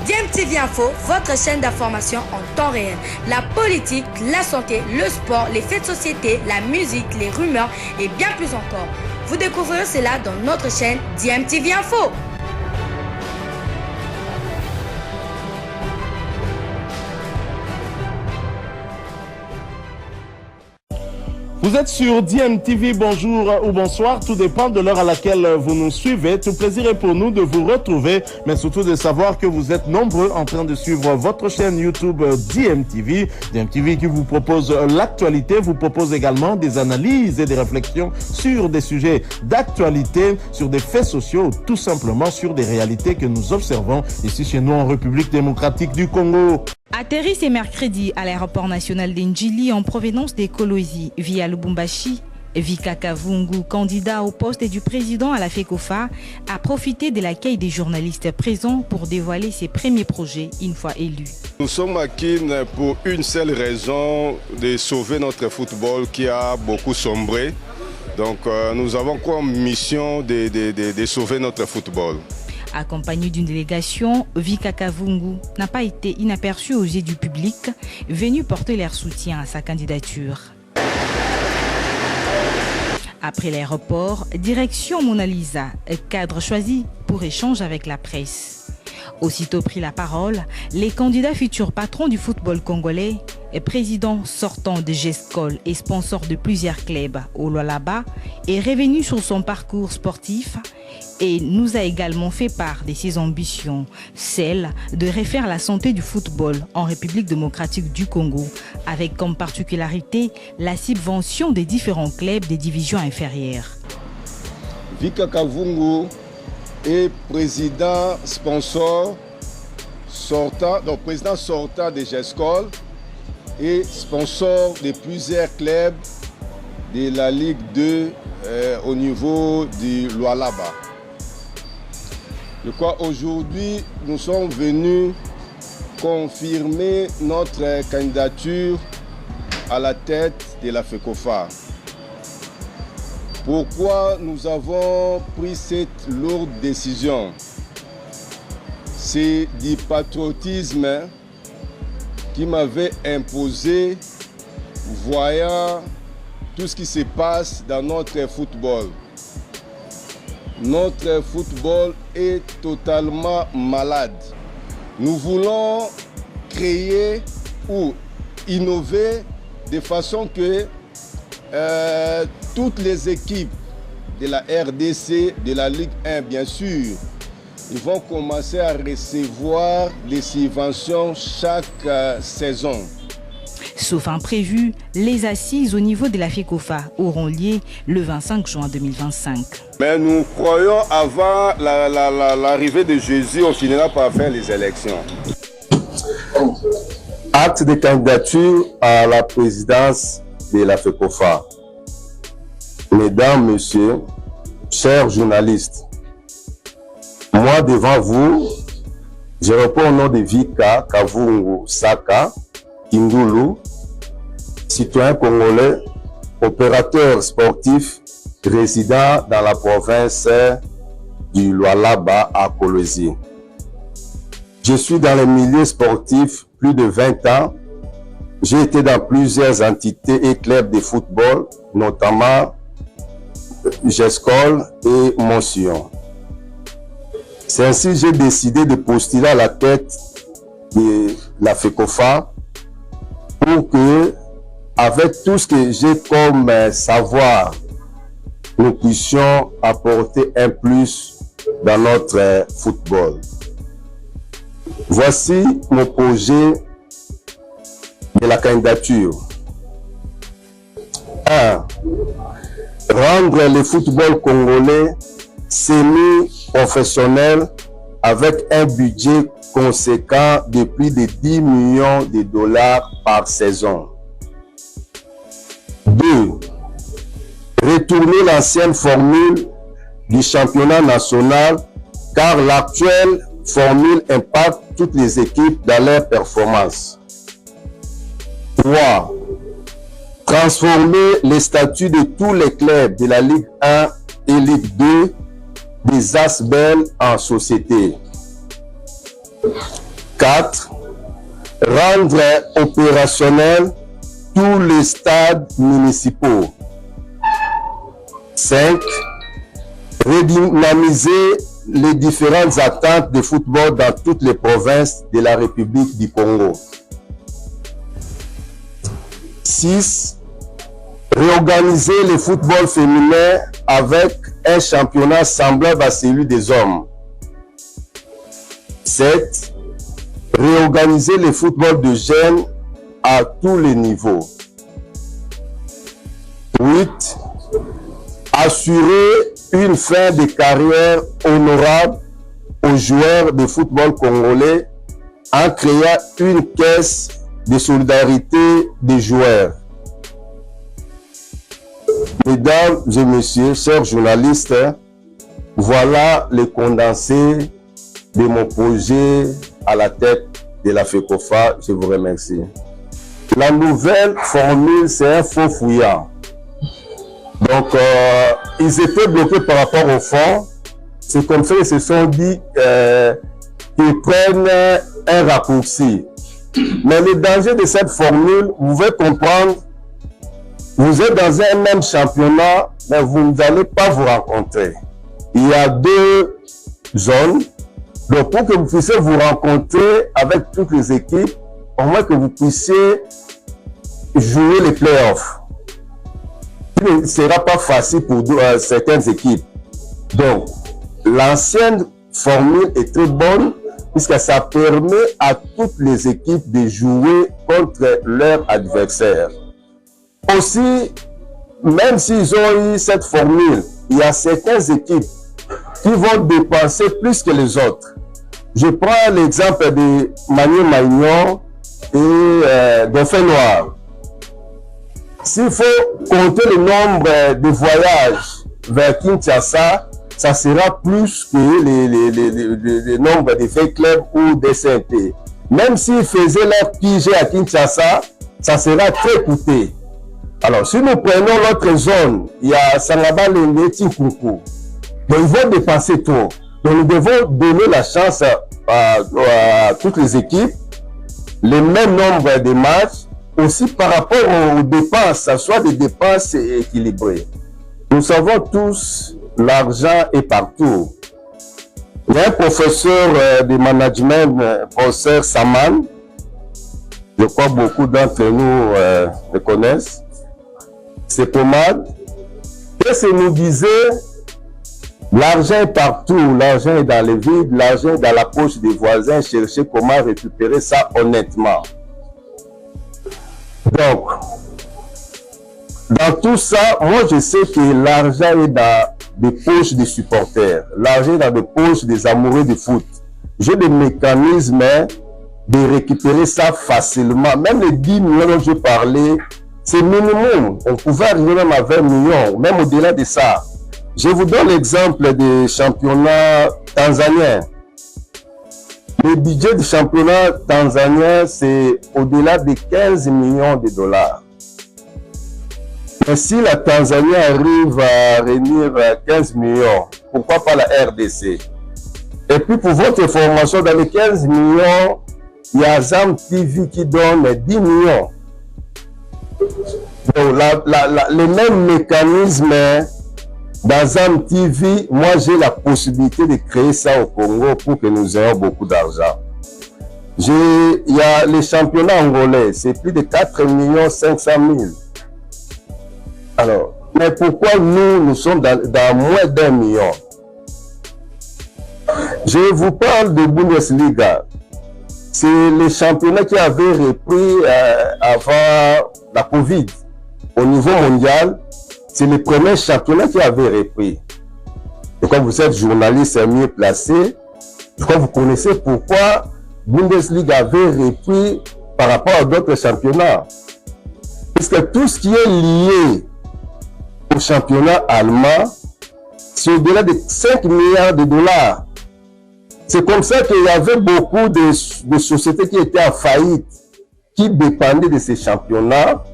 DMTV Info, votre chaîne d'information en temps réel. La politique, la santé, le sport, les faits de société, la musique, les rumeurs et bien plus encore. Vous découvrirez cela dans notre chaîne DMTV Info. Vous êtes sur DMTV, bonjour ou bonsoir, tout dépend de l'heure à laquelle vous nous suivez. Tout plaisir est pour nous de vous retrouver, mais surtout de savoir que vous êtes nombreux en train de suivre votre chaîne YouTube DMTV. DMTV qui vous propose l'actualité, vous propose également des analyses et des réflexions sur des sujets d'actualité, sur des faits sociaux, tout simplement sur des réalités que nous observons ici chez nous en République démocratique du Congo. Atterri ce mercredi à l'aéroport national d'Indjili en provenance des Kolosi via Lubumbashi, Vika Kavungu, candidat au poste du président à la FECOFA, a profité de l'accueil des journalistes présents pour dévoiler ses premiers projets une fois élu. Nous sommes à Kin pour une seule raison, de sauver notre football qui a beaucoup sombré. Donc nous avons comme mission de sauver notre football. Accompagné d'une délégation, Vika Kavungu n'a pas été inaperçu aux yeux du public, venu porter leur soutien à sa candidature. Après l'aéroport, direction Mona Lisa, cadre choisi pour échange avec la presse. Aussitôt pris la parole, les candidats futurs patrons du football congolais, président sortant de GESCOL et sponsor de plusieurs clubs au Lualaba, est revenu sur son parcours sportif et nous a également fait part de ses ambitions, celle de refaire la santé du football en République démocratique du Congo, avec comme particularité la subvention des différents clubs des divisions inférieures. Vika Kavungu est président sponsor sortant, donc président sortant de GESCOL et sponsor de plusieurs clubs de la Ligue 2 au niveau du Lualaba. Je crois aujourd'hui nous sommes venus confirmer notre candidature à la tête de la FECOFA. Pourquoi nous avons pris cette lourde décision? C'est du patriotisme qui m'avait imposé, voyant tout ce qui se passe dans notre football. Notre football est totalement malade. Nous voulons créer ou innover de façon que toutes les équipes de la RDC, de la Ligue 1 bien sûr, ils vont commencer à recevoir les subventions chaque saison. Sauf imprévu, les assises au niveau de la FECOFA auront lieu le 25 juin 2025. Mais nous croyons avant l'arrivée de Jésus, on finira par faire les élections. Acte de candidature à la présidence de la FECOFA. Mesdames, Messieurs, chers journalistes, moi devant vous, je réponds au nom de Vika Kavungu Saka Kindulu, citoyen congolais, opérateur sportif, résident dans la province du Lualaba à Kolosi. Je suis dans le milieu sportif plus de 20 ans. J'ai été dans plusieurs entités et clubs de football, notamment GESCOL et Montsion. C'est ainsi que j'ai décidé de postuler à la tête de la FECOFA pour que, avec tout ce que j'ai comme savoir, nous puissions apporter un plus dans notre football. Voici mon projet de la candidature. 1. Rendre le football congolais semi-professionnel avec un budget conséquent de plus de 10 millions de dollars par saison. 2. Retourner l'ancienne formule du championnat national car l'actuelle formule impacte toutes les équipes dans leurs performances. 3. Transformer les statuts de tous les clubs de la Ligue 1 et Ligue 2 des ASBEL en société. 4. Rendre opérationnels tous les stades municipaux. 5. Redynamiser les différentes attentes de football dans toutes les provinces de la République du Congo. 6. Réorganiser le football féminin avec un championnat semblable à celui des hommes. 7. Réorganiser le football de jeunes à tous les niveaux. 8. Assurer une fin de carrière honorable aux joueurs de football congolais en créant une caisse de solidarité des joueurs. Mesdames et messieurs, chers journalistes, voilà le condensé de mon projet à la tête de la FECOFA. Je vous remercie. La nouvelle formule, c'est un faux fouillant. Donc, ils étaient bloqués par rapport au fond. C'est comme ça qu'ils se sont dit qu'ils prennent un raccourci. Mais le danger de cette formule, vous pouvez comprendre, vous êtes dans un même championnat, mais vous n'allez pas vous rencontrer. Il y a 2 zones. Donc, pour que vous puissiez vous rencontrer avec toutes les équipes, au moins que vous puissiez jouer les playoffs. Ce ne sera pas facile pour certaines équipes. Donc, l'ancienne formule est très bonne puisque ça permet à toutes les équipes de jouer contre leurs adversaires. Aussi, même s'ils ont eu cette formule, il y a certaines équipes qui vont dépenser plus que les autres. Je prends l'exemple de Manu Magnon et Dauphin Noir. S'il faut compter le nombre de voyages vers Kinshasa, ça sera plus que le nombre de faits clubs ou des CNT. Même s'ils faisaient leur PG à Kinshasa, ça sera très coûteux. Alors, si nous prenons l'autre zone, il y a Sangaba, Lengé, Tinkuku. Donc, ils vont dépenser trop. Donc, nous devons donner la chance à toutes les équipes, le même nombre de matchs, aussi par rapport aux dépenses, ça soit des dépenses équilibrées. Nous savons tous, l'argent est partout. Il y a un professeur de management, professeur Saman, je crois beaucoup d'entre nous le connaissent, c'est Pomade, qu'est-ce qu'il nous disait? L'argent est partout, l'argent est dans les vides, l'argent est dans la poche des voisins, chercher comment récupérer ça honnêtement. Donc, dans tout ça, moi je sais que l'argent est dans les poches des supporters, l'argent est dans les poches des amoureux du foot. J'ai des mécanismes de récupérer ça facilement. Même les 10 millions dont je parlais, c'est minimum. On pouvait arriver même à 20 millions, même au-delà de ça. Je vous donne l'exemple des championnats tanzaniens. Le budget du championnat tanzanien, c'est au-delà de 15 millions de dollars. Mais si la Tanzanie arrive à réunir 15 millions, pourquoi pas la RDC? Et puis pour votre information, dans les 15 millions, il y a Zam TV qui donne 10 millions. Donc le même mécanisme dans Zam TV, moi j'ai la possibilité de créer ça au Congo pour que nous ayons beaucoup d'argent. Il y a les championnats angolais, c'est plus de 4 500 000. Alors, mais pourquoi nous sommes dans moins d'1 million? Je vous parle de Bundesliga. C'est le championnat qui avait repris avant la Covid. Au niveau mondial, c'est le premier championnat qui avait repris. Et quand vous êtes journaliste mieux placé, quand vous connaissez pourquoi Bundesliga avait repris par rapport à d'autres championnats. Parce que tout ce qui est lié au championnat allemand, c'est au-delà de 5 milliards de dollars. C'est comme ça qu'il y avait beaucoup de sociétés qui étaient en faillite, qui dépendaient de ces championnats.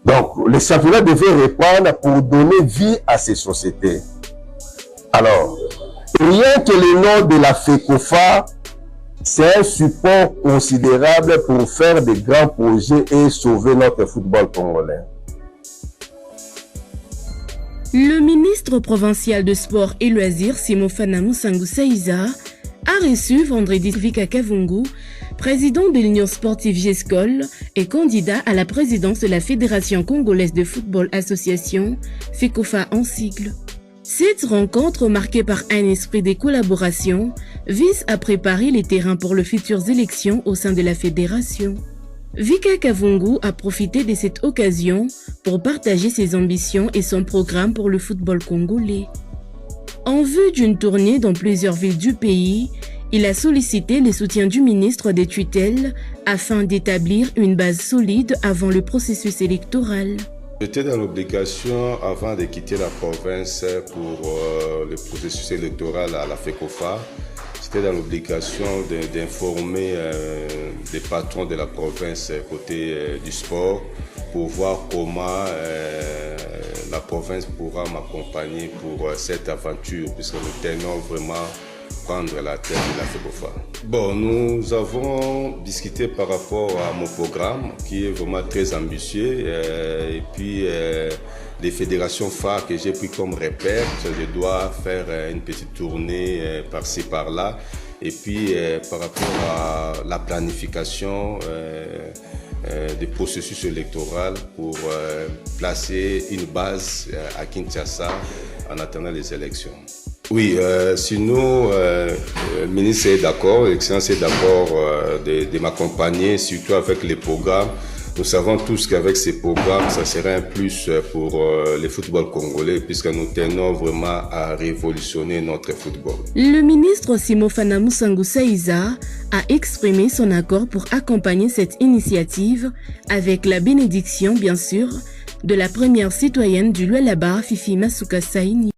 Donc, les championnats devaient reprendre pour donner vie à ces sociétés. Alors, rien que le nom de la FECOFA C'est un support considérable pour faire de grands projets et sauver notre football congolais. Le ministre provincial de Sport et Loisirs, Simofana Musangusa Isa, a reçu vendredi Vika Kavungu, président de l'Union sportive GESCOL et candidat à la présidence de la Fédération congolaise de football association, FECOFA en sigle. Cette rencontre, marquée par un esprit de collaboration, vise à préparer les terrains pour les futures élections au sein de la fédération. Vika Kavungu a profité de cette occasion pour partager ses ambitions et son programme pour le football congolais. En vue d'une tournée dans plusieurs villes du pays, il a sollicité le soutien du ministre des tutelles afin d'établir une base solide avant le processus électoral. J'étais dans l'obligation, avant de quitter la province pour le processus électoral à la FECOFA, j'étais dans l'obligation d'informer les patrons de la province côté du sport pour voir comment la province pourra m'accompagner pour cette aventure, puisque nous tenons vraiment prendre la tête de la FECOFA. Bon, nous avons discuté par rapport à mon programme qui est vraiment très ambitieux et puis les fédérations phares que j'ai pris comme repère, je dois faire une petite tournée par-ci par-là et puis par rapport à la planification des processus électoraux pour placer une base à Kinshasa en attendant les élections. Oui, sinon, le ministre est d'accord, l'excellence est d'accord de m'accompagner, surtout avec les programmes. Nous savons tous qu'avec ces programmes, ça serait un plus pour le football congolais, puisque nous tenons vraiment à révolutionner notre football. Le ministre Simofana Musangusa Isa a exprimé son accord pour accompagner cette initiative avec la bénédiction, bien sûr, de la première citoyenne du Lualaba, Fifi Masuka Saini.